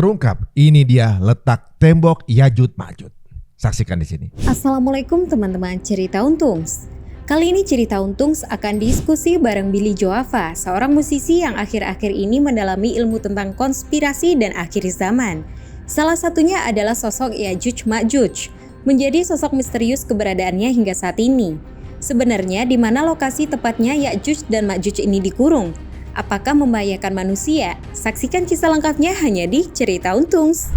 terungkap. Ini dia letak tembok Yajud Majud. Saksikan di sini. Assalamualaikum teman-teman Cerita Untungs. Kali ini Cerita Untungs akan diskusi bareng Billy Joava, seorang musisi yang akhir-akhir ini mendalami ilmu tentang konspirasi dan akhir zaman. Salah satunya adalah sosok Yajud Majud, menjadi sosok misterius keberadaannya hingga saat ini. Sebenarnya di mana lokasi tepatnya Yajud dan Majud ini dikurung? Apakah membahayakan manusia? Saksikan kisah lengkapnya hanya di Cerita Untungs.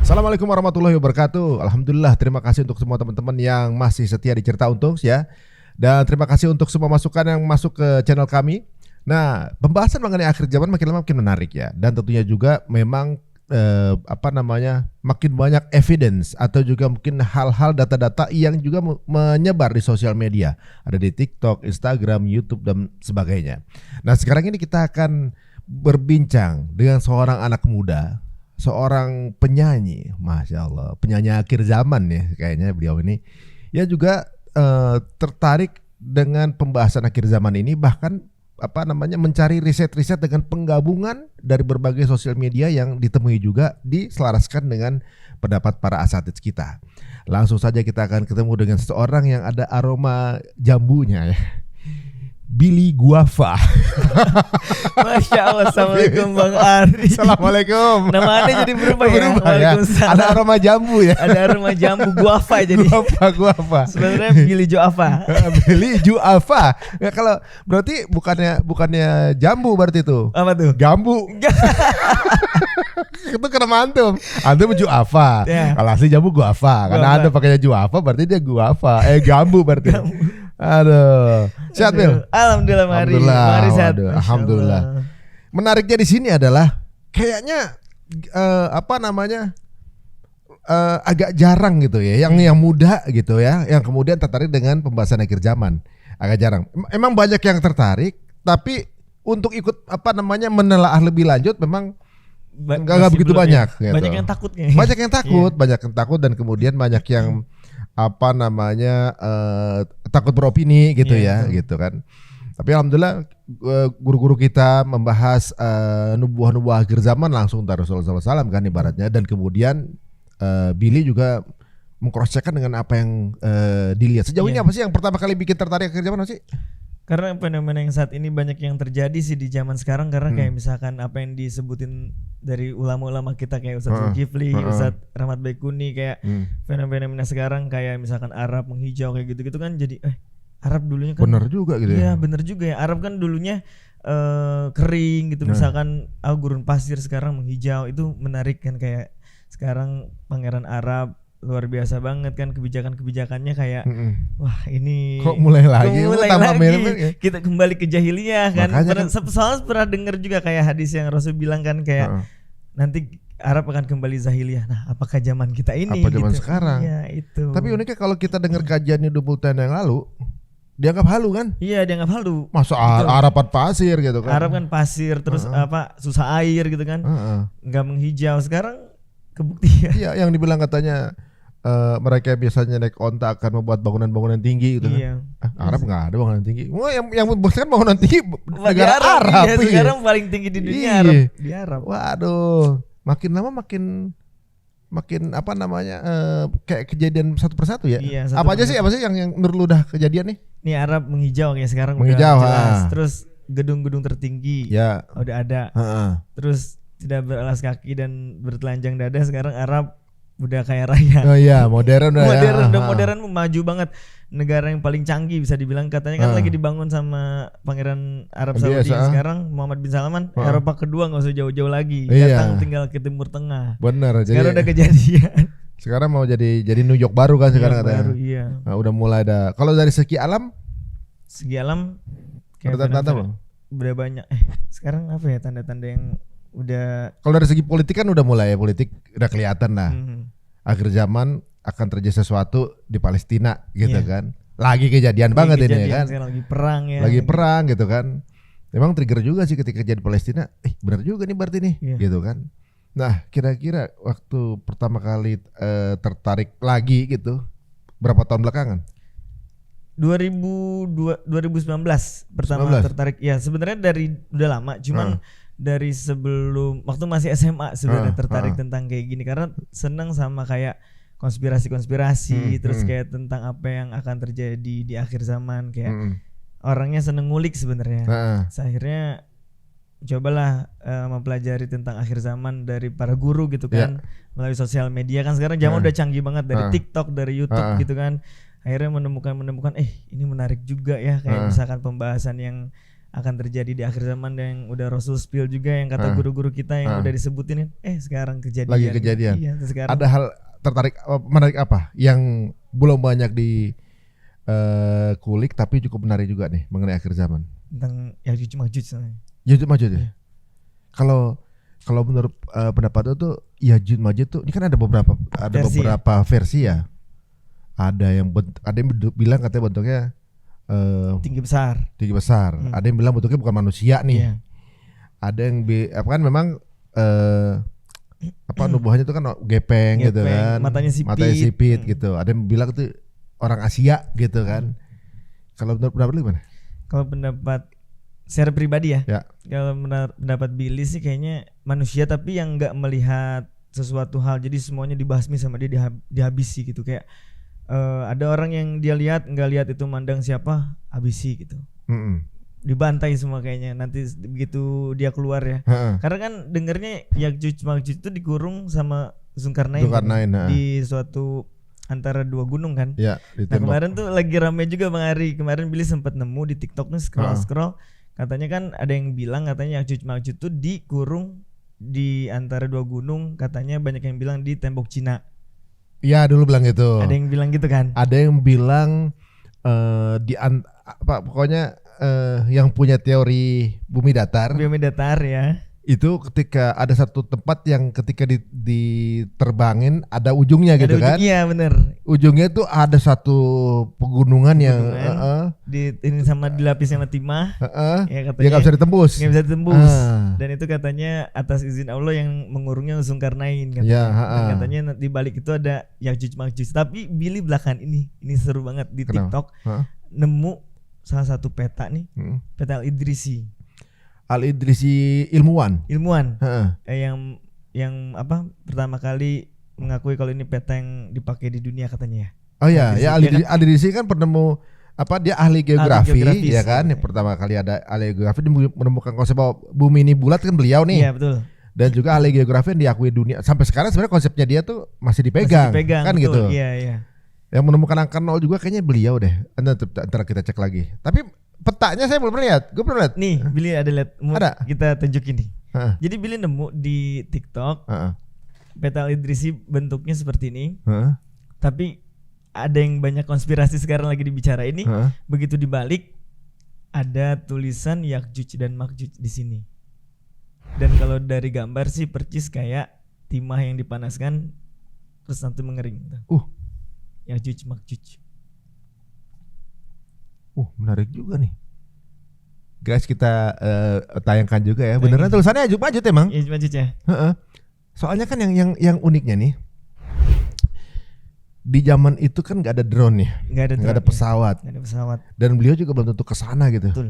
Assalamualaikum warahmatullahi wabarakatuh. Alhamdulillah, terima kasih untuk semua teman-teman yang masih setia di Cerita Untungs ya. Dan terima kasih untuk semua masukan yang masuk ke channel kami. Nah, pembahasan mengenai akhir zaman makin lama makin menarik ya. Dan tentunya juga memang makin banyak evidence atau juga mungkin hal-hal data-data yang juga menyebar di sosial media. Ada di TikTok, Instagram, YouTube dan sebagainya. Nah, sekarang ini kita akan berbincang dengan seorang anak muda, seorang penyanyi, Masya Allah, penyanyi akhir zaman ya kayaknya beliau ini. Ya juga tertarik dengan pembahasan akhir zaman ini, bahkan mencari riset-riset dengan penggabungan dari berbagai sosial media yang ditemui juga diselaraskan dengan pendapat para asatidz kita. Langsung saja kita akan ketemu dengan seseorang yang ada aroma jambunya ya. Billy Joava. Masya Allah, Assalamualaikum Bang Ari. Assalamualaikum. Nama Anda jadi berubah ya? Waalaikumsalam. Ada aroma jambu ya? Ada aroma jambu guava jadi. Guava. Sebenarnya Billy Joava. Billy Joava. Ya, kalau berarti bukannya jambu berarti itu. Apa tuh? Gambu. Itu kena antum. Antum Joava. Ya. Kalau asli jambu guava. Karena Anda pakainya Joava berarti dia guava. Gambu berarti. Aduh. Sehat, Bil? Alhamdulillah, Mari. Mari sehat. Alhamdulillah. Menariknya di sini adalah kayaknya agak jarang gitu ya, yang muda gitu ya, yang kemudian tertarik dengan pembahasan akhir zaman. Agak jarang. Emang banyak yang tertarik, tapi untuk ikut menelaah lebih lanjut memang enggak begitu banyak ya. gitu. Banyak yang takutnya. Banyak yang takut dan kemudian banyak yang takut beropini gitu ya, gitu kan. Tapi alhamdulillah guru-guru kita membahas nubuah-nubuah akhir zaman langsung dari Rasulullah SAW kan ibaratnya, dan kemudian Billy juga mengcross-checkkan dengan apa yang dilihat. Sejauh ini apa sih yang pertama kali bikin tertarik akhir zaman sih? Karena fenomena yang saat ini banyak yang terjadi sih di zaman sekarang, karena kayak misalkan apa yang disebutin dari ulama-ulama kita kayak Ustadz Zulkifli, Ustadz Rahmat Baikuni, kayak fenomena sekarang kayak misalkan Arab menghijau kayak gitu-gitu kan, jadi Arab dulunya kan bener juga gitu ya. Iya bener juga ya, Arab kan dulunya kering gitu, misalkan gurun pasir sekarang menghijau, itu menarik kan. Kayak sekarang Pangeran Arab luar biasa banget kan kebijakannya kayak wah ini kok mulai lagi kita kembali ke jahiliyah kan. Soalnya pernah dengar juga kayak hadis yang Rasul bilang kan kayak nanti Arab akan kembali jahiliyah. Nah, apakah zaman kita ini? Apa zaman sekarang? Iya, itu. Tapi uniknya kalau kita dengar kajiannya 20 tahun yang lalu, dianggap halu kan? Iya, dianggap halu. Masa Arab pasir gitu kan? Arab kan pasir, terus susah air gitu kan? Nggak menghijau. Sekarang kebuktian. Iya, yang dibilang katanya mereka biasanya naik onta akan membuat bangunan-bangunan tinggi gitu kan. Arab nggak ada bangunan tinggi. Wah, yang membuat bangunan tinggi negara Arab. Iya, sekarang paling tinggi di dunia Arab. Di Arab. Waduh, makin lama makin kayak kejadian satu persatu ya. Iya, apa aja sih yang menurut lu udah kejadian nih? Nih Arab menghijau kayak sekarang menghijau, udah jelas. Terus gedung-gedung tertinggi udah ada. Terus tidak beralas kaki dan bertelanjang dada, sekarang Arab udah kaya raya. Oh iya, modern maju banget. Negara yang paling canggih bisa dibilang, katanya kan lagi dibangun sama Pangeran Arab Saudi sekarang, Muhammad bin Salman. Eropa kedua, nggak usah jauh-jauh lagi, datang tinggal ke Timur Tengah. Bener. Sekarang udah kejadian. Sekarang mau jadi New York baru kan sekarang katanya. Baru, iya. Nah, udah mulai ada. Kalau dari segi alam kayak tanda-tanda bang? Udah banyak. Sekarang apa ya tanda-tanda yang udah. Kalau dari segi politik kan udah mulai ya, politik udah kelihatan lah. Akhir zaman akan terjadi sesuatu di Palestina gitu kan. Lagi kejadian banget ini kan. Lagi perang ya. Lagi perang gitu kan. Memang trigger juga sih ketika kejadian Palestina. Benar juga nih berarti nih gitu kan. Nah, kira-kira waktu pertama kali tertarik lagi gitu berapa tahun belakangan? 2019 pertama 19? tertarik. Ya sebenarnya dari udah lama, cuman dari sebelum waktu masih SMA sebenarnya tertarik tentang kayak gini karena seneng sama kayak konspirasi terus kayak tentang apa yang akan terjadi di akhir zaman kayak orangnya seneng ngulik sebenarnya. Akhirnya cobalah mempelajari tentang akhir zaman dari para guru gitu kan melalui sosial media kan sekarang zaman udah canggih banget dari TikTok, dari YouTube gitu kan. Akhirnya menemukan ini menarik juga ya kayak misalkan pembahasan yang akan terjadi di akhir zaman yang udah Rasul spill juga yang kata guru-guru kita yang udah disebutin sekarang kejadian. Lagi kejadian. Iya, sekarang. Ada hal menarik apa yang belum banyak di kulik tapi cukup menarik juga nih mengenai akhir zaman? Tentang Yajuj Majuj namanya. Yajuj Majuj ya. Kalau menurut pendapat itu Yajuj Majuj tuh ini kan ada beberapa versi ya. Ada yang bilang katanya bentuknya tinggi besar. Ada yang bilang bentuknya bukan manusia nih. Ada yang kan memang nubuhannya itu kan gepeng gitu kan, matanya sipit gitu. Ada yang bilang itu orang Asia gitu kan. Kalau menurut pendapat lu gimana? Kalau pendapat secara pribadi ya. Kalau pendapat Billy sih kayaknya manusia tapi yang nggak melihat sesuatu hal, jadi semuanya dibasmi sama dia, dihabisi gitu kayak. Ada orang yang dia nggak lihat itu mandang siapa, habisi gitu. Dibantai semua kayaknya nanti begitu dia keluar ya. Karena kan dengernya Yajuj Majuj itu dikurung sama Zulkarnain di suatu antara dua gunung kan. Nah kemarin tuh lagi rame juga Bang Ari. Kemarin Billy sempat nemu di TikTok nih scroll katanya kan ada yang bilang katanya Yajuj Majuj itu dikurung di antara dua gunung, katanya banyak yang bilang di tembok Cina. Iya dulu bilang gitu. Ada yang bilang gitu kan? Ada yang bilang pokoknya yang punya teori bumi datar ya. Itu ketika ada satu tempat yang ketika diterbangin ada ujungnya gitu kan? Iya bener. Ujungnya tuh ada satu pegunungan yang ini sama dilapis sama timah. Ya katanya nggak bisa ditembus. Dan itu katanya atas izin Allah yang mengurungnya Zulkarnain katanya. Dan katanya di balik itu ada Yajuj Majuj. Tapi Billy belakangan ini seru banget di TikTok nemu salah satu peta nih, peta Al-Idrisi. Al-Idrisi ilmuwan. Yang apa pertama kali mengakui kalau ini peta yang dipakai di dunia katanya ya. Oh iya, Al-Idrisi kan penemu dia ahli geografi ya kan. Yang pertama kali ada ahli geografi menemukan konsep bahwa bumi ini bulat kan beliau nih. Iya betul. Dan juga ahli geografi yang diakui dunia sampai sekarang sebenarnya konsepnya dia tuh masih dipegang kan betul. Gitu. Iya. Yang menemukan angka 0 juga kayaknya beliau deh. Ntar kita cek lagi. Tapi petanya saya belum lihat. Gue belum lihat. Nih, Billy ada lihat. Ada. Kita tunjukin nih. Jadi Billy nemu di TikTok peta Al-Idrisi bentuknya seperti ini. Tapi ada yang banyak konspirasi sekarang lagi dibicara ini. Begitu dibalik ada tulisan Yajuj dan Majuj di sini. Dan kalau dari gambar sih percis kayak timah yang dipanaskan terus nanti mengering. Yajuj Majuj. Menarik juga nih. Guys, kita tayangkan juga ya. Beneran tulisannya Yajuj Majuj emang? Yajuj Majuj ya. Soalnya kan yang uniknya nih, di zaman itu kan nggak ada drone ya, nggak ada pesawat. Dan beliau juga belum tentu kesana gitu. Betul.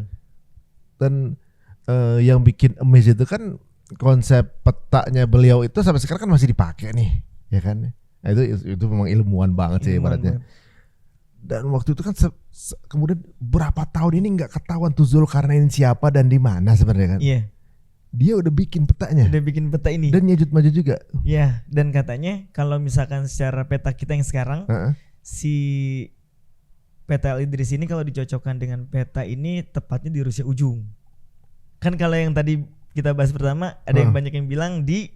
Dan yang bikin amazing itu kan konsep petanya beliau itu sampai sekarang kan masih dipakai nih, ya kan? Nah, itu memang ilmuwan banget sih ibaratnya. Dan waktu itu kan kemudian berapa tahun ini nggak ketahuan tuh Zulkarnain siapa dan di mana sebenarnya kan? Iya. Dia udah bikin petanya. Udah bikin peta ini. Dan Yajuj Majuj juga. Iya. Dan katanya kalau misalkan secara peta kita yang sekarang, si peta Al-Idrisi ini kalau dicocokkan dengan peta ini tepatnya di Rusia ujung. Kan kalau yang tadi kita bahas pertama ada yang banyak yang bilang di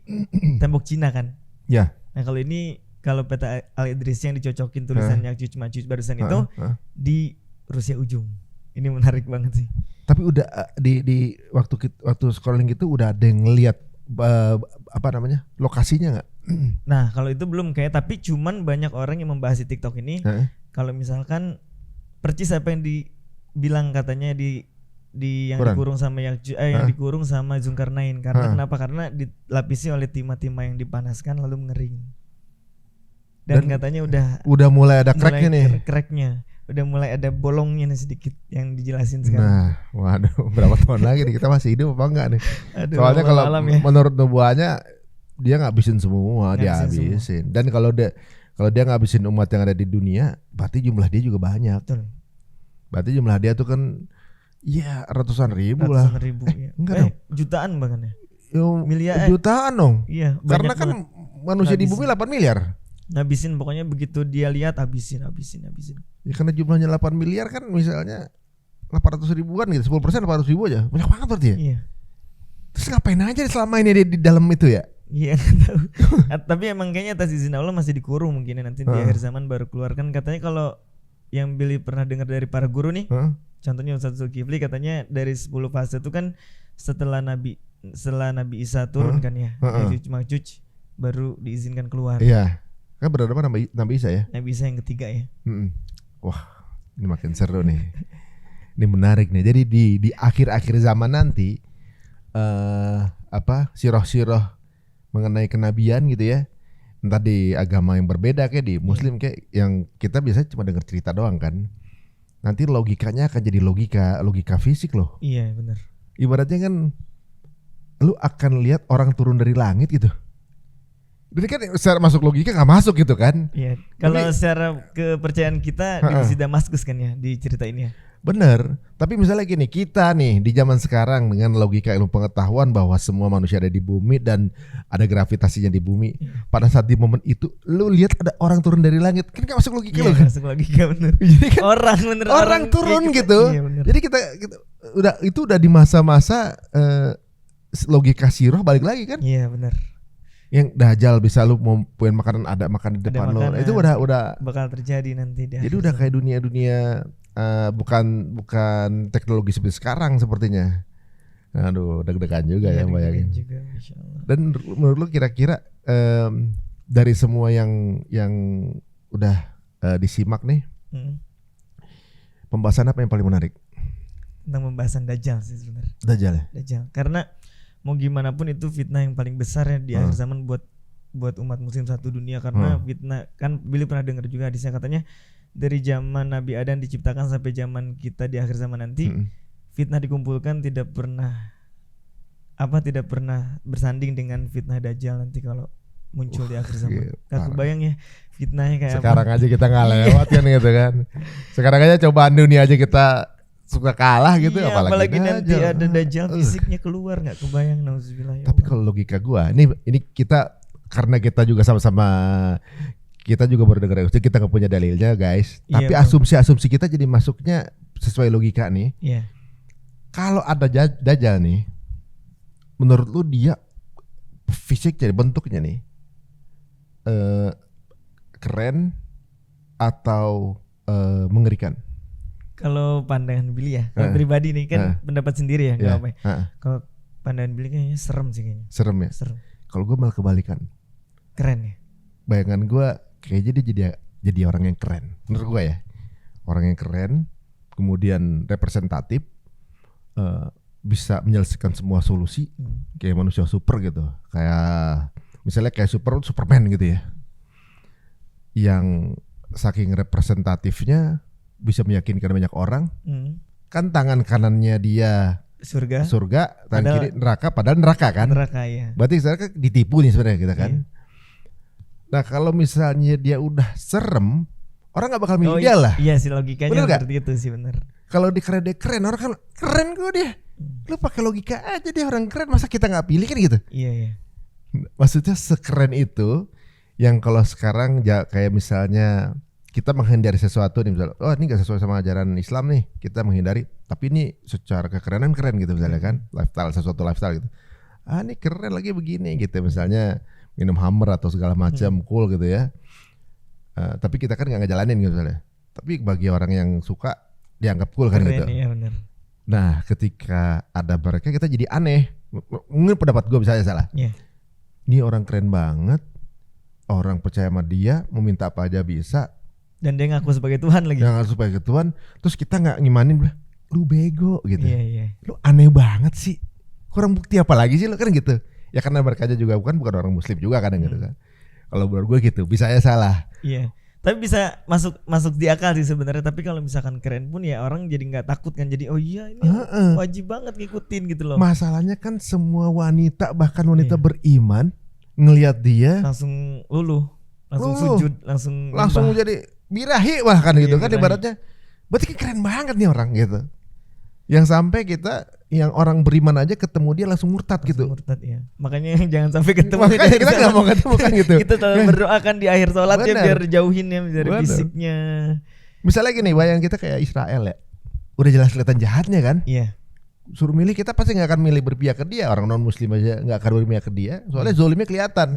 tembok Cina kan? Ya. Nah kalau ini kalau peta Al-Idrisi yang dicocokin tulisan Yajuj Majuj barusan itu di Rusia ujung. Ini menarik banget sih. Tapi udah di waktu scrolling itu udah ada yang ngelihat lokasinya nggak? Nah kalau itu belum kayak, tapi cuman banyak orang yang membahas di TikTok ini. Kalau misalkan percis apa yang dibilang katanya di yang dikurung sama yang dikurung sama Zulkarnain. Karena kenapa? Karena dilapisi oleh timah-timah yang dipanaskan lalu mengering. Dan katanya udah mulai ada cracknya nih. Cracknya. udah mulai ada bolongnya nih sedikit yang dijelasin sekarang. Nah, waduh, berapa tahun lagi nih kita masih hidup apa enggak nih? Aduh, Soalnya kalau ya. menurut nubuahnya dia ngabisin semua, dia habisin. Dan kalau dia ngabisin umat yang ada di dunia, berarti jumlah dia juga banyak. Betul. Berarti jumlah dia tuh kan ya ratusan ribu lah. Ya. Enggak dong. Jutaan bahkan ya. Miliar jutaan dong. Iya, karena kan manusia di bumi 8 miliar. Ngabisin pokoknya begitu dia lihat habisin. Ya karena jumlahnya 8 miliar kan misalnya 800 ribuan gitu, 10% 800 ribu aja. Banyak banget berarti ya. Iya. Terus ngapain aja selama ini di dalam itu ya? Iya, tahu. Tapi emang kayaknya atas izin Allah masih dikurung mungkin nanti di akhir zaman baru keluar kan katanya. Kalau yang Billy pernah dengar dari para guru nih, contohnya Ustaz Zulkifli katanya dari 10 fase itu kan setelah Nabi Isa turun kan ya, Ya'juj Ma'juj baru diizinkan keluar. Iya. Kan berapa Nabi Isa ya? Nabi Isa yang ketiga ya. Wah, ini makin seru nih. Ini menarik nih. Jadi di akhir-akhir zaman nanti sirah-sirah mengenai kenabian gitu ya. Entah di agama yang berbeda kayak di Muslim kayak yang kita biasanya cuma dengar cerita doang kan. Nanti logikanya akan jadi logika fisik loh. Iya, benar. Ibaratnya kan lu akan lihat orang turun dari langit gitu. Jadi kan secara masuk logika gak masuk gitu kan. Iya. Kalau secara kepercayaan kita di Masjid Damaskus kan ya di cerita ini ya. Bener. Tapi misalnya gini, kita nih di zaman sekarang dengan logika ilmu pengetahuan bahwa semua manusia ada di bumi dan ada gravitasinya di bumi. Pada saat di momen itu lu lihat ada orang turun dari langit, kan gak masuk logika lu kan? Masuk logika bener. Jadi kan orang turun kita, gitu. Iya, jadi kita udah di masa-masa logika sirah balik lagi kan? Iya benar. Yang Dajjal bisa lu mau pengen makanan ada makan di depan lo. Itu udah bakal terjadi nanti dia. Jadi udah kayak dunia bukan teknologi seperti sekarang sepertinya. Aduh, deg-degan juga ya bayangin. Juga, dan menurut lu kira-kira dari semua yang udah disimak nih, pembahasan apa yang paling menarik? Tentang pembahasan Dajjal sih sebenarnya. Dajjal ya? Dajjal. Karena mau gimana pun itu fitnah yang paling besar ya di akhir zaman buat umat muslim satu dunia. Karena fitnah kan Billy pernah dengar juga hadisnya katanya dari zaman Nabi Adam diciptakan sampai zaman kita di akhir zaman nanti fitnah dikumpulkan tidak pernah bersanding dengan fitnah Dajjal nanti kalau muncul di akhir zaman. Gak kebayang ya fitnahnya kayak sekarang apa. Aja kita nggak lewat kan gitu kan. Sekarang aja cobaan dunia aja kita suka kalah gitu, apalagi nanti ada Dajjal fisiknya keluar, nggak kebayang. Nauzubillah. Tapi kalau logika gua ini kita karena kita juga sama-sama kita juga baru dengar, kita nggak punya dalilnya guys. Tapi asumsi kita jadi masuknya sesuai logika nih. Iya. Kalau ada Dajjal nih, menurut lu dia fisik jadi bentuknya nih keren atau mengerikan? Kalau pandangan Billy ya, pribadi nih kan pendapat sendiri ya, nggak apa. Kalau pandangan Billy kayaknya serem sih kayaknya. Serem ya. Kalau gue malah kebalikan. Keren ya. Bayangan gue kayaknya dia jadi orang yang keren. Menurut gue ya, orang yang keren, kemudian representatif, bisa menyelesaikan semua solusi, kayak manusia super gitu. Kayak misalnya kayak Superman gitu ya, yang saking representatifnya bisa meyakinkan banyak orang. Kan tangan kanannya dia surga, tangan kiri neraka, padahal neraka kan. Neraka ya. Berarti sebenarnya ditipu nih sebenarnya kita kan. Nah kalau misalnya dia udah serem, orang nggak bakal milih dia lah. Iya sih logikanya seperti itu sih benar. Kalau dia keren, orang kan keren kok dia. Lu pakai logika aja dia orang keren, masa kita nggak pilih kan gitu? Iya. Maksudnya sekeren itu, yang kalau sekarang kayak misalnya kita menghindari sesuatu nih, misalnya, oh ini gak sesuai sama ajaran Islam nih, kita menghindari. Tapi ini secara kekerenan keren gitu misalnya kan, sesuatu lifestyle gitu. Ah ini keren lagi begini gitu, misalnya minum Hummer atau segala macam cool gitu ya. Tapi kita kan gak ngejalanin gitu misalnya. Tapi bagi orang yang suka dianggap cool kan gitu. Iya benar. Nah ketika ada mereka kita jadi aneh. Mungkin pendapat gue misalnya salah. Ini orang keren banget, orang percaya sama dia, mau minta apa aja bisa. Dan dia ngaku sebagai Tuhan lagi. Ngaku sebagai Tuhan, terus kita nggak ngimanin, lu bego gitu. Iya. Lu aneh banget sih. Kurang bukti apa lagi sih lu kan gitu. Ya karena mereka aja juga bukan orang Muslim juga kadang gitu kan. Kalau menurut gue gitu, bisa ya salah. Iya. Tapi bisa masuk di akal sih sebenarnya. Tapi kalau misalkan keren pun ya orang jadi nggak takut kan. Jadi oh iya ini wajib banget ngikutin gitu loh. Masalahnya kan semua wanita, bahkan wanita beriman, ngelihat dia langsung luluh, langsung sujud, langsung jadi birahi bahkan gitu kan ibaratnya. Berarti kan keren banget nih orang gitu. Yang sampai kita yang orang beriman aja ketemu dia langsung murtad gitu. Murtad ya. Makanya jangan sampai ketemu. Makanya kita nggak mau ketemu kan gitu. Kita selalu berdoa kan di akhir sholat ya biar jauhin ya dari fisiknya. Misalnya gini, bayang kita kayak Israel ya, udah jelas kelihatan jahatnya kan. Iya. Suruh milih kita pasti nggak akan milih berpihak ke dia. Orang non muslim aja nggak akan berpihak ke dia. Soalnya zolimnya kelihatan.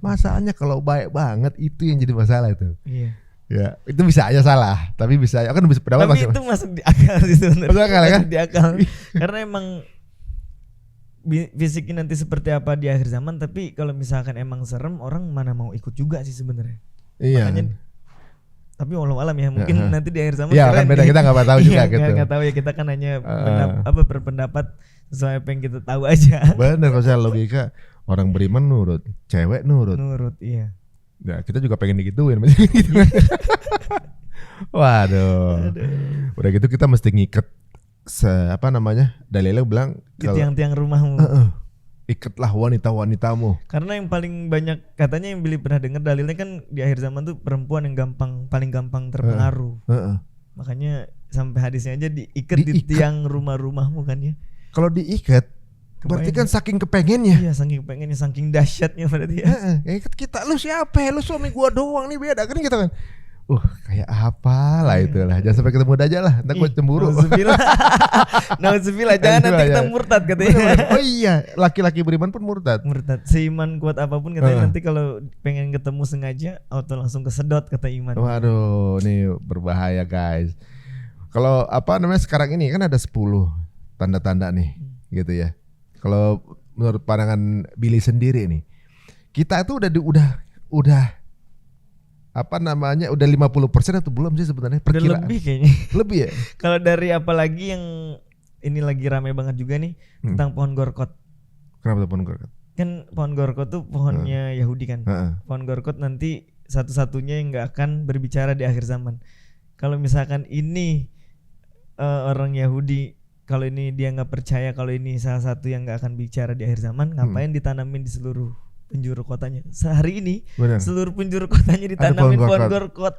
Masalahnya kalau baik banget itu yang jadi masalah itu. Iya. Ya, itu bisa aja salah, tapi bisa kan bisa pendapat. Tapi itu masuk di akal sih sebenarnya. Masuk akal kan? Di akal. Karena emang fisiknya nanti seperti apa di akhir zaman, tapi kalau misalkan emang serem orang mana mau ikut juga sih sebenarnya. Iya. Makanya tapi walau alam ya mungkin nanti di akhir zaman. Iya kan beda, kita nggak tahu juga gitu. Nggak tahu ya, kita kan hanya berpendapat sesuai apa yang kita tahu aja. Benar, kalau saya logika orang beriman nurut, cewek nurut. Nurut, iya. Ya kita juga pengen digituin gitu. Waduh. Udah gitu kita mesti ngiket Dalilnya bilang di tiang-tiang rumahmu. Ikatlah wanita-wanitamu. Karena yang paling banyak katanya yang Billy pernah dengar dalilnya kan di akhir zaman tuh perempuan yang paling gampang terpengaruh. Makanya sampai hadisnya aja diikat di tiang rumah-rumahmu kan ya. Kalau diikat berarti kan saking kepengennya. Iya, saking kepengennya, saking dahsyatnya berarti ya. Kita lu siapa ya? Lu suami gua doang nih, beda kan kita kan. Kayak apa lah itulah. Jangan sampai ketemu Dajjal lah, entar gua cemburu. Nauzubillah, jangan nanti kita murtad katanya. Oh iya, laki-laki beriman pun murtad. Seiman kuat apapun katanya nanti kalau pengen ketemu sengaja auto langsung kesedot kata iman. Waduh, nih berbahaya guys. Kalau sekarang ini kan ada 10 tanda-tanda nih, gitu ya. Kalau menurut pandangan Billy sendiri nih, kita itu udah 50% atau belum sih sebenarnya perkiraan? Udah lebih kayaknya. Lebih ya? Kalau dari apalagi yang ini lagi rame banget juga nih tentang pohon gorkot. Kenapa tuh pohon gorkot? Kan pohon gorkot tuh pohonnya Yahudi kan. Pohon gorkot nanti satu-satunya yang nggak akan berbicara di akhir zaman. Kalau misalkan ini orang Yahudi, kalau ini dia nggak percaya kalau ini salah satu yang nggak akan bicara di akhir zaman, ngapain ditanamin di seluruh penjuru kotanya? Sehari ini seluruh penjuru kotanya ditanamin pohon gorkot.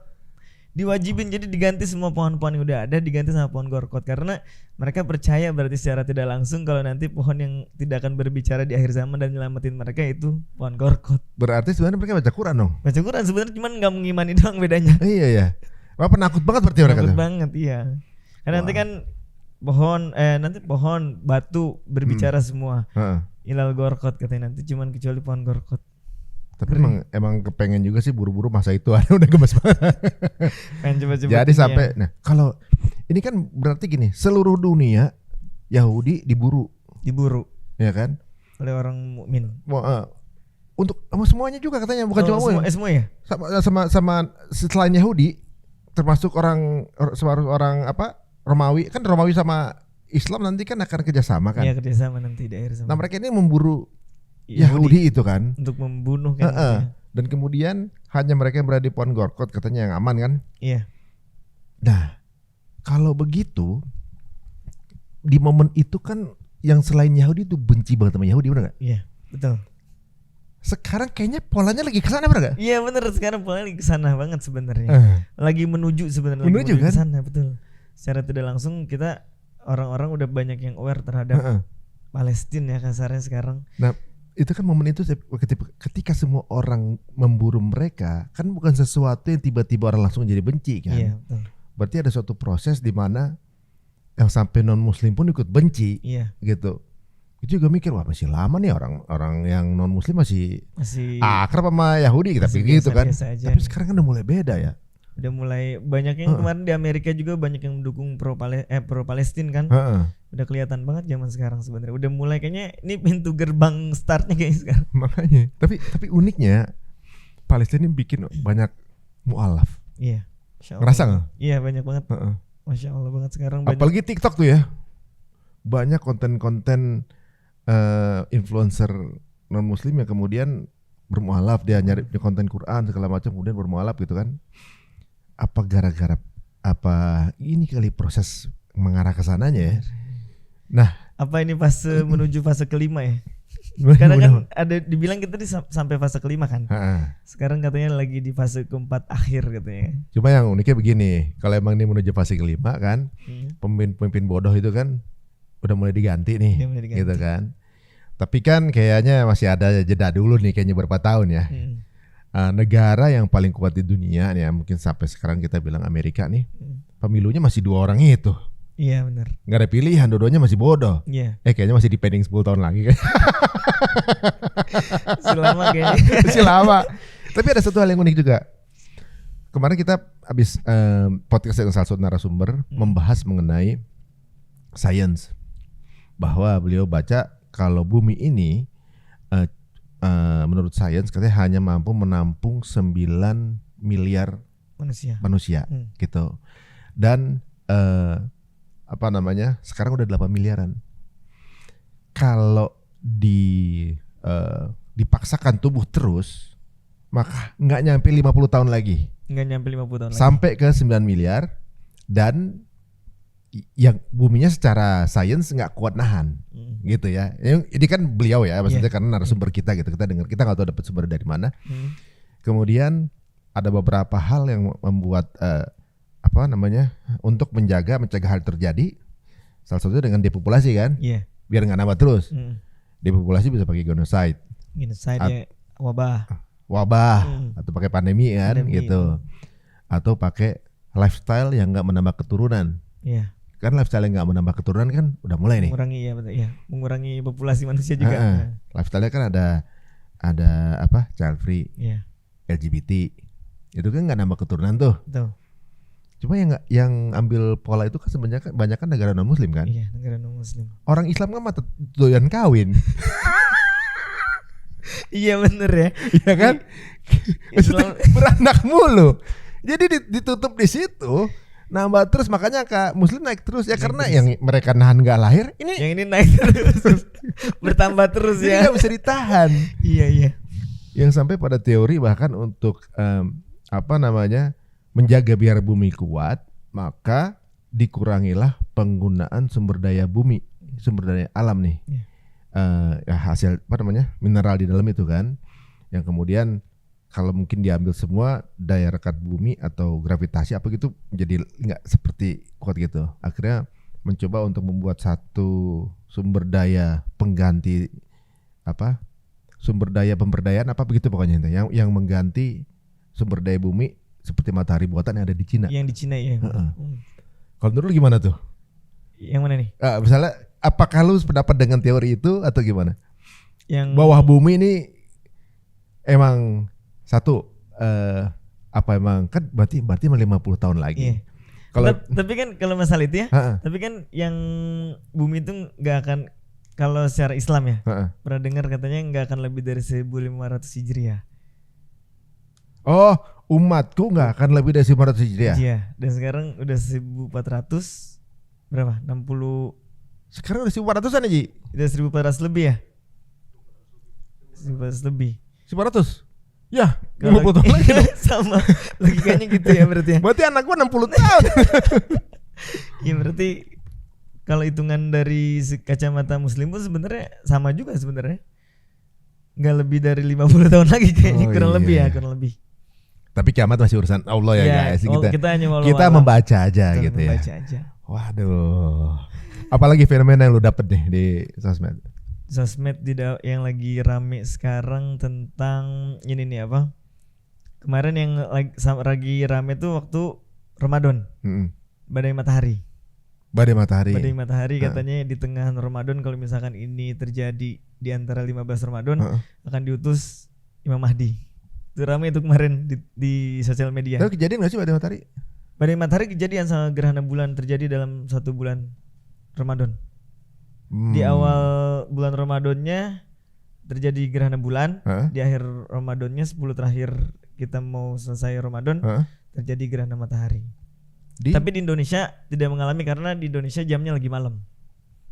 Diwajibin, jadi diganti semua pohon-pohon yang udah ada diganti sama pohon gorkot, karena mereka percaya berarti secara tidak langsung kalau nanti pohon yang tidak akan berbicara di akhir zaman dan nyelamatin mereka itu pohon gorkot. Berarti sebenarnya mereka baca Quran dong? Baca Quran sebenarnya, cuman nggak mengimani doang bedanya. Iya ya. Wah, penakut banget berarti mereka. Penakut banget iya. Karena nanti kan pohon batu berbicara semua. Ilal gorkot katanya, nanti cuman kecuali pohon gorkot. Tapi emang kepengen juga sih buru-buru masa itu udah gemes banget. Pengen coba-coba. Jadi sampai kalau ini kan berarti gini, seluruh dunia Yahudi diburu, ya kan? Oleh orang mukmin. Untuk semuanya juga katanya, bukan cuma semua ya? Sama selain Yahudi, termasuk orang Romawi, kan Romawi sama Islam nanti kan akan kerjasama kan? Iya, kerjasama nanti di akhir zaman. Nah mereka ini memburu Yahudi itu kan? Untuk membunuh kan? Dan kemudian hanya mereka yang berada di pohon gorkot katanya yang aman kan? Iya. Nah kalau begitu di momen itu kan yang selain Yahudi itu benci banget sama Yahudi, benar gak? Iya betul. Sekarang kayaknya polanya lagi kesana, benar gak? Iya benar, sekarang polanya lagi kesana banget sebenarnya. Lagi menuju sebenarnya. Menuju kan? Kesana, betul. Secara tidak langsung kita orang-orang udah banyak yang aware terhadap Palestina ya kasarnya sekarang. Nah itu kan momen itu ketika semua orang memburu mereka, kan bukan sesuatu yang tiba-tiba orang langsung jadi benci kan? Iya betul. Berarti ada suatu proses di mana yang sampai non muslim pun ikut benci. Iya. Gitu. Itu juga mikir, wah masih lama nih orang yang non muslim masih akrab sama Yahudi, kita pikir gitu kan. Tapi sekarang kan udah mulai beda ya. Udah mulai banyak yang kemarin di Amerika juga banyak yang mendukung pro Palestina kan. Udah kelihatan banget zaman sekarang sebenarnya. Udah mulai kayaknya ini pintu gerbang startnya kayaknya sekarang. Makanya. Tapi uniknya Palestina bikin banyak mu'alaf. Iya. Ngerasa nggak? Iya banyak banget. Masya Allah banget sekarang. Apalagi TikTok tuh ya. Banyak konten-konten influencer non muslim yang kemudian bermualaf, dia nyari konten Quran segala macam kemudian bermualaf gitu kan. apa gara-gara apa ini kali proses mengarah ke sananya ya. Nah, apa ini fase menuju fase kelima ya? Karena kan ada dibilang kita sampai fase kelima kan. Sekarang katanya lagi di fase keempat akhir katanya. Cuma yang uniknya begini, kalau emang ini menuju fase kelima kan, pemimpin bodoh itu kan udah mulai diganti nih, gitu kan. Tapi kan kayaknya masih ada jeda dulu nih, kayaknya berapa tahun ya. Negara yang paling kuat di dunia nih, mungkin sampai sekarang kita bilang Amerika nih, pemilunya masih 2 orang itu. Iya benar. Nggak ada pilihan, dua-duanya masih bodoh. Iya. Kayaknya masih dipending 10 tahun lagi kan. Selama kayaknya. Masih lama. Tapi ada satu hal yang unik juga. Kemarin kita habis podcast dengan salah satu narasumber membahas mengenai science. Bahwa beliau baca kalau bumi ini menurut sains katanya hanya mampu menampung 9 miliar manusia gitu. Dan sekarang udah 8 miliaran. Kalau dipaksakan tubuh terus, maka nggak nyampe 50 tahun lagi. Nggak nyampe 50 tahun sampai ke 9 miliar. Dan yang buminya secara sains nggak kuat nahan, gitu ya. Ini kan beliau ya, maksudnya karena narasumber kita gitu. Kita dengar, kita nggak tahu dapat sumber dari mana. Kemudian ada beberapa hal yang membuat untuk mencegah hal terjadi. Salah satunya dengan depopulasi kan, biar nggak nambah terus. Depopulasi bisa pakai genocide ya, wabah atau pakai pandemi kan, gitu. Atau pakai lifestyle yang nggak menambah keturunan. Kan lifestyle yang nggak menambah keturunan kan udah mulai nih. Mengurangi populasi manusia juga. Lifestyle-nya kan ada child free, LGBT. Itu kan nggak nambah keturunan tuh. Betul. Cuma yang ambil pola itu kan sebenarnya banyak kan negara non muslim kan. Iya, negara non muslim. Orang Islam kan mah doyan kawin. Iya bener ya. Iya kan? Islam beranak mulu. Jadi ditutup di situ. Nambah terus, makanya muslim naik terus ya, karena yang mereka nahan nggak lahir, yang ini naik terus. Bertambah terus ya. Nggak bisa ditahan. Iya. Yang sampai pada teori bahkan untuk menjaga biar bumi kuat, maka dikurangilah penggunaan sumber daya bumi, sumber daya alam nih. Hasil mineral di dalam itu kan, yang kemudian kalau mungkin diambil semua, daya rekat bumi atau gravitasi apa gitu jadi nggak seperti kuat gitu. Akhirnya mencoba untuk membuat satu sumber daya pengganti sumber daya pemberdayaan apa begitu pokoknya yang mengganti sumber daya bumi seperti matahari buatan yang ada di Cina. Yang di Cina ya. Kalau menurut lu gimana tuh? Yang mana nih? Misalnya apakah lu sependapat dengan teori itu atau gimana? Yang bawah bumi ini emang satu emang kan berarti 50 tahun lagi. Tapi kan kalau masalah itu ya, tapi kan yang bumi itu nggak akan, kalau secara Islam ya, pernah dengar katanya nggak akan lebih dari 1500 Hijriah. Oh, umatku nggak akan lebih dari 1500 Hijriah. Iya, dan sekarang udah 1400 berapa? 60. Sekarang udah 1400-an aja. Udah 1400 lebih ya? 1400 lebih. 1400? Ya, 50 tahun lagi sama logikanya gitu ya berarti ya. Berarti anak gua 60 tahun. Ya berarti kalau hitungan dari kacamata muslim pun sebenarnya sama juga sebenarnya. Nggak lebih dari 50 tahun lagi kayaknya, kurang lebih. Tapi kiamat masih urusan Allah ya guys. Kita Allah. Membaca aja gitu ya. Waduh. Apalagi fenomena yang lu dapet nih di sosmed? Sosmed yang lagi rame sekarang tentang ini nih kemarin yang lagi rame tuh waktu Ramadan. Badai matahari katanya di tengah Ramadan, kalau misalkan ini terjadi di antara 15 Ramadan akan diutus Imam Mahdi. Itu rame itu kemarin di sosial media. Tapi kejadian gak sih badai matahari? Badai matahari kejadian sama gerhana bulan terjadi dalam 1 bulan Ramadan. Di awal bulan Ramadannya terjadi gerhana bulan, di akhir Ramadannya 10 terakhir kita mau selesai Ramadan terjadi gerhana matahari. Tapi di Indonesia tidak mengalami karena di Indonesia jamnya lagi malam.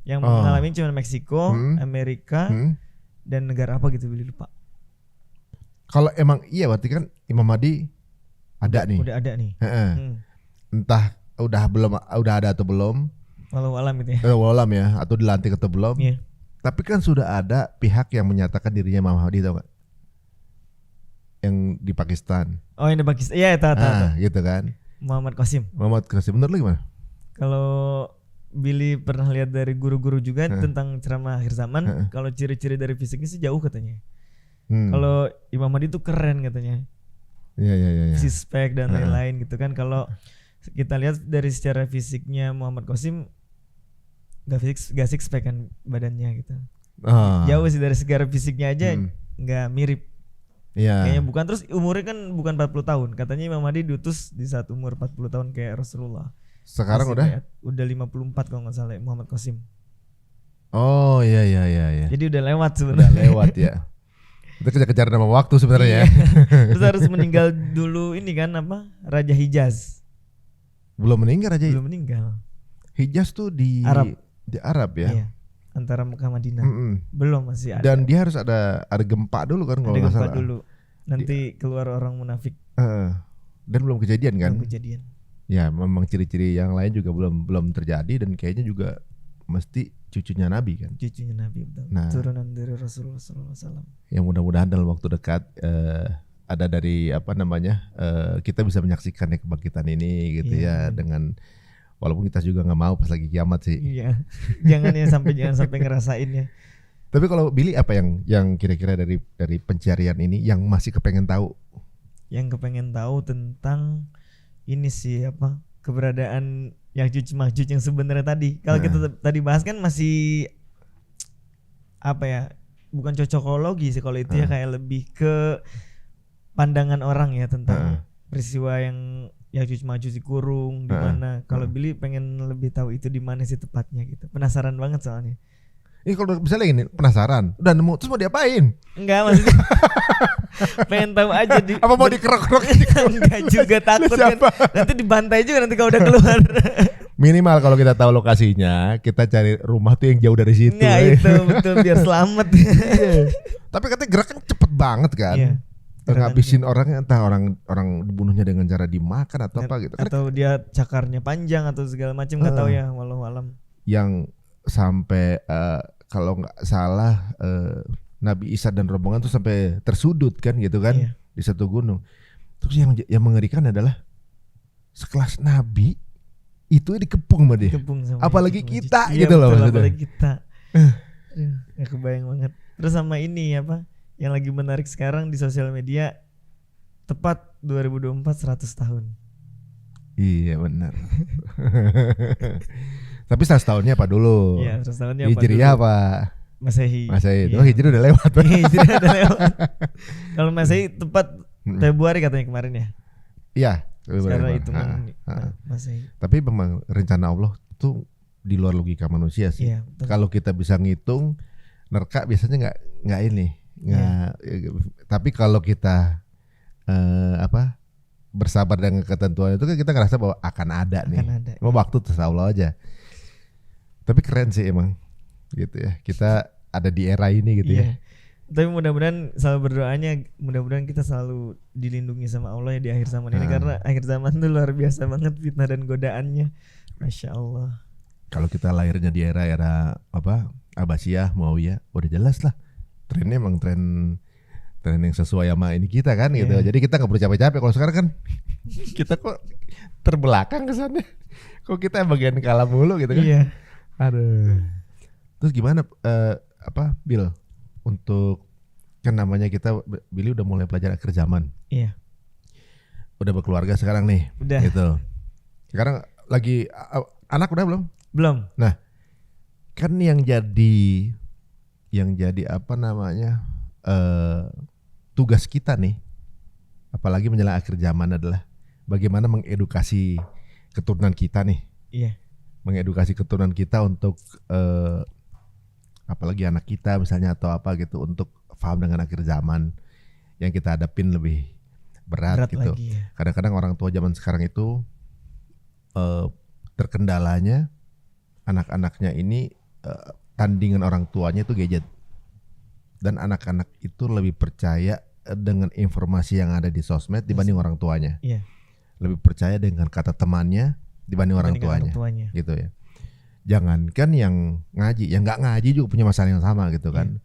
Yang mengalami cuma Meksiko, Amerika, dan negara apa gitu, lupa. Kalau emang iya berarti kan Imam Mahdi ada nih. Udah ada nih. Entah udah ada atau belum. Walau alam gitu ya. Walau alam ya, atau dilantik atau belum. Iya. Tapi kan sudah ada pihak yang menyatakan dirinya Muhammadi, tau gak? Yang di Pakistan. Oh, yang di Pakistan. Iya, tahu. Gitu kan. Muhammad Qasim. Menurut lu gimana? Kalau Billy pernah lihat dari guru-guru juga tentang ceramah akhir zaman, kalau ciri-ciri dari fisiknya sih jauh katanya. Kalau Imam Mahdi itu keren katanya. Iya. Six-pack dan lain-lain gitu kan. Kalau kita lihat dari secara fisiknya Muhammad Qasim gak six-pack kan badannya gitu. Jauh sih dari secara fisiknya aja gak mirip. Iya. Kayaknya bukan. Terus umurnya kan bukan 40 tahun. Katanya Imam Mahdi diutus di saat umur 40 tahun kayak Rasulullah. Sekarang udah 54 kalau nggak salah Muhammad Qasim. Oh iya. Jadi udah lewat sebenarnya. Udah lewat ya. Itu kejar-kejar nama waktu sebenarnya. Terus harus meninggal dulu ini kan apa? Raja Hijaz. Belum meninggal Raja. Belum meninggal. Hijaz tuh di Arab ya. Iya. Antara Mekah Madinah. Belum masih ada. Dan dia harus ada gempa dulu kan kalau nggak salah. Ada gempa dulu. Nanti keluar orang munafik. Dan belum kejadian kan? Belum kejadian. Ya memang ciri-ciri yang lain juga belum terjadi dan kayaknya juga mesti cucunya Nabi kan. Cucunya Nabi betul. Nah, turunan dari Rasulullah SAW. Yang mudah-mudahan dalam waktu dekat ada dari kita bisa menyaksikan kebangkitan ini gitu ya dengan walaupun kita juga nggak mau pas lagi kiamat sih. Iya. jangan sampai ngerasain ya. Tapi kalau Billy apa yang kira-kira dari pencarian ini yang masih kepengen tahu? Yang kepengen tahu tentang ini sih apa keberadaan Ya'juj Ma'juj yang sebenarnya tadi. Kalau kita tadi bahas kan masih apa ya? Bukan cocokologi sih kalau itu ya, kayak lebih ke pandangan orang ya tentang peristiwa yang Ya'juj Ma'juj dikurung di mana. Kalau Billy pengen lebih tahu itu di mana sih tepatnya gitu. Penasaran banget soalnya. Ini kalau misalnya gini penasaran, udah nemu terus mau diapain? Enggak maksudnya pengen tahu aja apa mau dikerok-kerok? Enggak juga takut kan. Nanti dibantai juga nanti kalau udah keluar. Minimal kalau kita tahu lokasinya, kita cari rumah tuh yang jauh dari situ. Ya itu betul biar selamat. Tapi katanya gerakan cepet banget kan. Iya. Ngabisin orangnya entah orang dibunuhnya dengan cara dimakan atau apa gitu. Atau dia cakarnya panjang atau segala macam nggak tahu ya walau alam. Yang sampai kalau nggak salah Nabi Isa dan rombongan tuh sampai tersudut kan gitu kan di satu gunung. Terus yang mengerikan adalah sekelas Nabi itu dikepung sama dia. Apalagi kita gitu loh maksudnya. Apalagi kita. Ya kebayang banget. Terus sama ini apa yang lagi menarik sekarang di sosial media, tepat 2024 100 tahun. Iya benar. Tapi 100 tahunnya apa dulu? Iya 100 tahunnya apa Hijriah dulu? apa? Masehi. Iya. Oh Hijriah udah lewat. Hijriah udah lewat. Kalau Masehi tepat Februari katanya kemarin ya. Iya. Sekarang hitungan Masehi. Tapi memang rencana Allah tuh di luar logika manusia sih. Iya, kalau kita bisa ngitung nerka biasanya nggak ini. Tapi kalau kita bersabar dengan ketentuan itu kan kita ngerasa bahwa akan ada nih. Mau waktu terserah Allah aja. Tapi keren sih emang gitu ya. Kita ada di era ini gitu ya. Tapi mudah-mudahan selalu berdoanya mudah-mudahan kita selalu dilindungi sama Allah ya di akhir zaman ini karena akhir zaman itu luar biasa banget fitnah dan godaannya. Masya Allah. Kalau kita lahirnya di era Abbasiyah, Muawiyah, udah jelas lah. Trennya emang tren yang sesuai sama ini kita kan gitu. Jadi kita nggak perlu capek-capek. Kalau sekarang kan kita kok terbelakang kesannya. Kok kita bagian kalah mulu gitu kan. Iya. Aduh. Terus gimana Bill untuk kan namanya Billy udah mulai belajar akhir zaman. Iya. Udah berkeluarga sekarang nih. Udah. Gitu. Sekarang lagi anak udah belum? Belum. Nah, kan yang jadi tugas kita nih, apalagi menjelang akhir zaman adalah bagaimana mengedukasi keturunan kita nih. Iya. Mengedukasi keturunan kita untuk apalagi anak kita misalnya atau apa gitu untuk paham dengan akhir zaman yang kita hadapin lebih berat gitu. Lagi, ya. Kadang-kadang orang tua zaman sekarang itu terkendalanya anak-anaknya ini tandingan orang tuanya itu gadget. Dan anak-anak itu lebih percaya dengan informasi yang ada di sosmed dibanding orang tuanya. Iya. Lebih percaya dengan kata temannya dibanding orang tuanya. Gitu ya. Jangankan yang ngaji, yang nggak ngaji juga punya masalah yang sama gitu kan.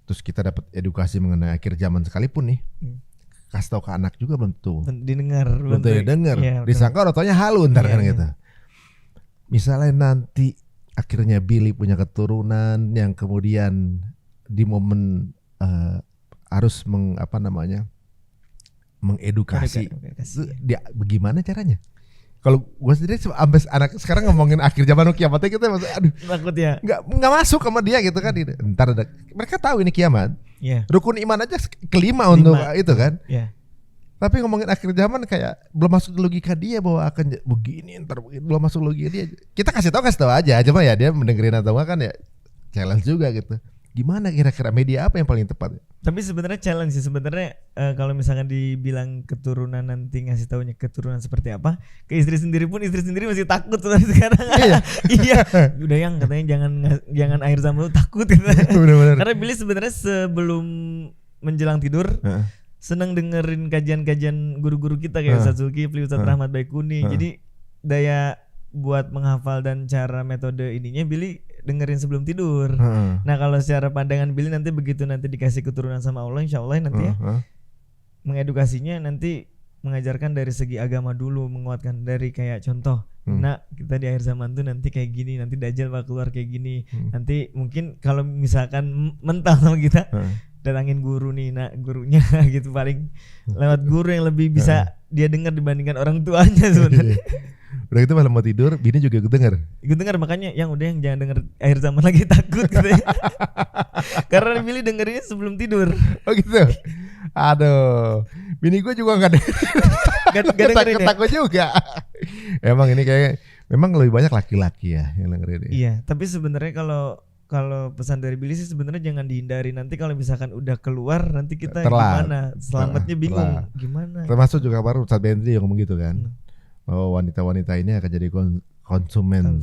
Terus kita dapat edukasi mengenai akhir zaman sekalipun nih. Kasih tahu ke anak juga belum tentu didengar. Ya, disangka orang tuanya halu ntar kan gitu. Misalnya nanti akhirnya Billy punya keturunan yang kemudian di momen harus mengedukasi. Dia bagaimana caranya? Kalau gue sendiri sampai anak sekarang ngomongin akhir zaman kiamatnya kita aduh takut ya. Nggak masuk sama dia gitu kan. Ntar mereka tahu ini kiamat. Rukun iman aja kelima untuk itu kan. Tapi ngomongin akhir zaman kayak belum masuk logika dia bahwa akan begini ntar begini, belum masuk logika dia. Kita kasih tahu aja, cuma ya dia mendengerin atau enggak kan ya challenge juga gitu. Gimana kira-kira media apa yang paling tepat? Tapi sebenarnya challenge sih sebenarnya kalau misalkan dibilang keturunan nanti ngasih taunya keturunan seperti apa, ke istri sendiri pun istri sendiri masih takut sekarang. Iya. Udah yang katanya jangan akhir zaman lu takut gitu. Bener-bener. Karena Billy sebenarnya sebelum menjelang tidur senang dengerin kajian-kajian guru-guru kita kayak Ustaz Zulkifli, Ustaz Rahmat Baikuni. Jadi daya buat menghafal dan cara metode ininya Billy dengerin sebelum tidur. Nah kalau secara pandangan Billy nanti begitu nanti dikasih keturunan sama Allah, insya Allah nanti mengedukasinya nanti mengajarkan dari segi agama dulu, menguatkan dari kayak contoh. Nah kita di akhir zaman tuh nanti kayak gini, nanti Dajjal bakal keluar kayak gini. Nanti mungkin kalau misalkan mental sama kita datangin guru nih, nah gurunya gitu paling lewat guru yang lebih bisa dia dengar dibandingkan orang tuanya sebenarnya. Udah gitu malam mau tidur, bini juga ikut denger. Ikut denger, makanya yang udah yang jangan denger akhir zaman lagi takut gitu ya. Karena Billy dengerinnya sebelum tidur. Oh gitu. Aduh, bini gue juga nggak dengerin. Takut juga. Emang ini kayak memang lebih banyak laki-laki ya yang dengerin. Iya, tapi sebenarnya kalau pesan dari Billy sih sebenarnya jangan dihindari. Nanti kalau misalkan udah keluar nanti kita gimana? Selamatnya bingung. Gimana? Termasuk juga baru Ustaz Bendri yang ngomong gitu kan. Oh wanita-wanita ini akan jadi konsumen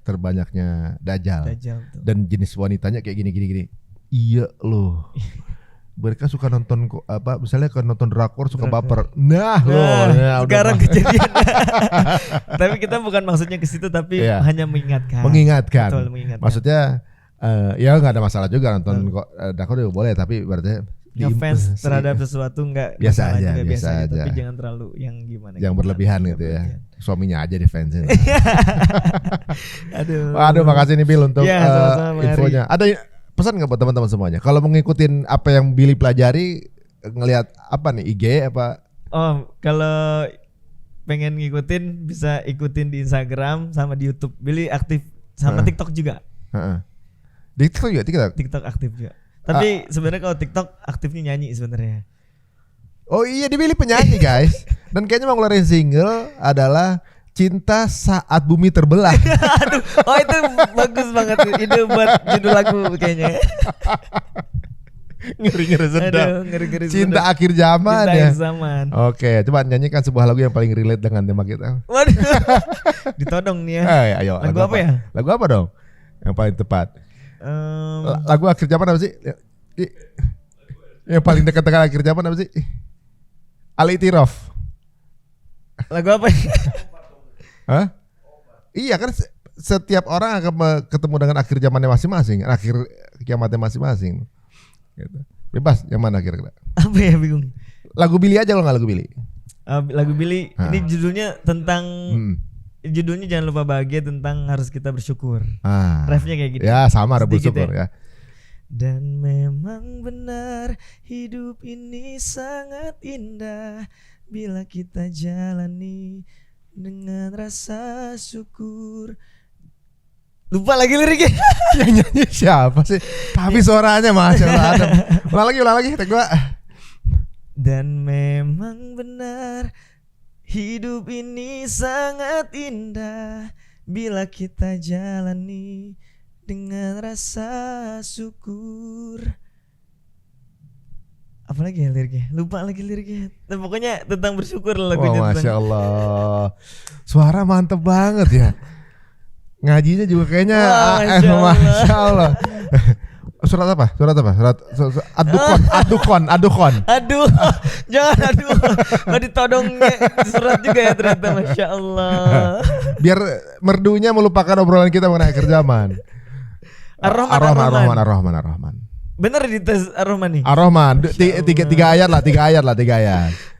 terbanyaknya Dajjal dan jenis wanitanya kayak gini. Iya loh. Mereka suka nonton misalnya kalau nonton drakor suka baper. Nah sekarang kejadian. Tapi kita bukan maksudnya ke situ tapi hanya mengingatkan. Betul, mengingatkan. Maksudnya ya nggak ada masalah juga nonton drakor juga boleh, tapi berarti ngefans terhadap sesuatu nggak biasa aja, tapi jangan terlalu yang gimana yang berlebihan gitu ya. Suaminya aja difansin. Aduh makasih nih Bill untuk infonya. Ada pesan nggak buat teman-teman semuanya kalau mau ngikutin apa yang Billy pelajari, ngelihat apa nih IG apa? Oh kalau pengen ngikutin bisa ikutin di Instagram sama di YouTube. Billy aktif sama TikTok juga. Di TikTok juga TikTok aktif juga. Tapi sebenarnya kalau TikTok aktifnya nyanyi sebenarnya. Oh iya, dia Billy penyanyi guys. Dan kayaknya mau ngeluarin single adalah Cinta Saat Bumi Terbelah. Aduh, oh itu bagus banget ide buat judul lagu kayaknya. Ngeri-ngeri sedap. Ngeri-ngeri Cinta sedap. Akhir zaman Cinta ya. Akhir zaman. Oke, coba nyanyikan sebuah lagu yang paling relate dengan tema kita. Waduh. Ditodong nih ya. Ayo, lagu apa ya? Lagu apa dong? Yang paling tepat. Lagu akhir zaman apa sih? Yang paling dekat dengan akhir zaman apa sih? Al-Itiraf. Lagu apa ya? Hah? Iya kan setiap orang akan ketemu dengan akhir zamannya masing-masing, akhir kiamatnya masing-masing. Gitu. Bebas yang mana kira-kira? Apa ya, bingung. Lagu Billy aja kalau nggak lagu Billy. Lagu Billy ini judulnya tentang judulnya jangan lupa bahagia, tentang harus kita bersyukur. Refnya kayak gitu. Ya sama, bersyukur ya. Dan memang benar hidup ini sangat indah bila kita jalani dengan rasa syukur. Lupa lagi liriknya. Yang nyanyi siapa sih? Tapi suaranya Masya Allah. Ulang lagi. Gua. Dan memang benar hidup ini sangat indah bila kita jalani dengan rasa syukur. Apalagi ya liriknya? Lupa lagi liriknya. Nah, pokoknya tentang bersyukur lagunya. Wah, Masya Allah. Suara mantep banget ya. Ngajinya juga kayaknya Masya Allah. surat apa? Surat adukon. Aduh, jangan aduh. Nggak ditodong surat juga ya ternyata, Masya Allah. Biar merdunya melupakan obrolan kita mengenai akhir zaman. Ar-Rahman. Bener di tes Ar-Rahman nih. Ar-Rahman, tiga ayat lah.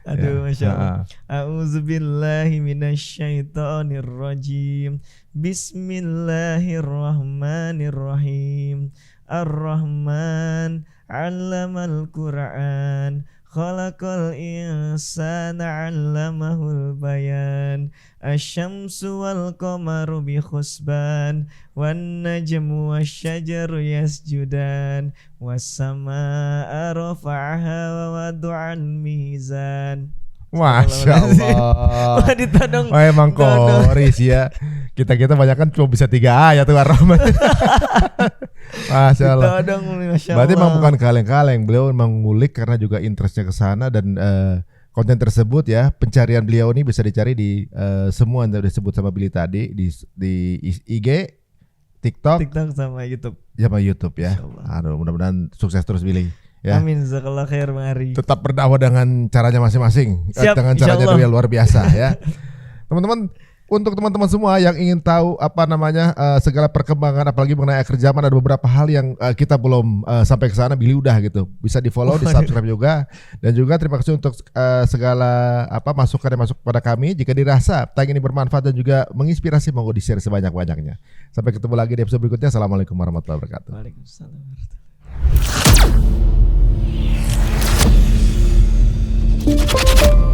Aduh, Masya Allah. A'udzubillahi minasyaitonirrajim. Bismillahirrahmanirrahim. Ar-Rahman 'allamal Qur'an. Khalaqal insana 'allamahul bayan. Asy-syamsu wal qamaru bi husban. Wan najmu wasyajaru yasjudan. Was-samaa'a rafa'aha wa wada'al mizan. Masya Allah. Wah, ditodong. Wah, emang koris ya. Kita banyak kan cuma bisa 3 ayat tuh Ar-Rahman. Masya Allah. Berarti emang bukan kaleng-kaleng. Beliau memang ngulik karena juga interestnya ke sana dan konten tersebut ya, pencarian beliau ini bisa dicari di semua yang disebut sama Billy tadi di IG, TikTok sama YouTube. Sama YouTube ya. Aduh, mudah-mudahan sukses terus Billy. Ya. Amin, jazakallah khair Bang Ari. Tetap berdakwah dengan caranya masing-masing. Siap, dengan caranya dia luar biasa ya. Teman-teman, untuk teman-teman semua yang ingin tahu segala perkembangan apalagi mengenai akhir zaman, ada beberapa hal yang kita belum sampai ke sana, Billy udah gitu. Bisa di-follow, di-subscribe juga. Dan juga terima kasih untuk segala masukan yang masuk kepada kami. Jika dirasa tag ini bermanfaat dan juga menginspirasi, monggo di-share sebanyak-banyaknya. Sampai ketemu lagi di episode berikutnya. Assalamualaikum warahmatullahi wabarakatuh. Waalaikumsalam warahmatullahi wabarakatuh.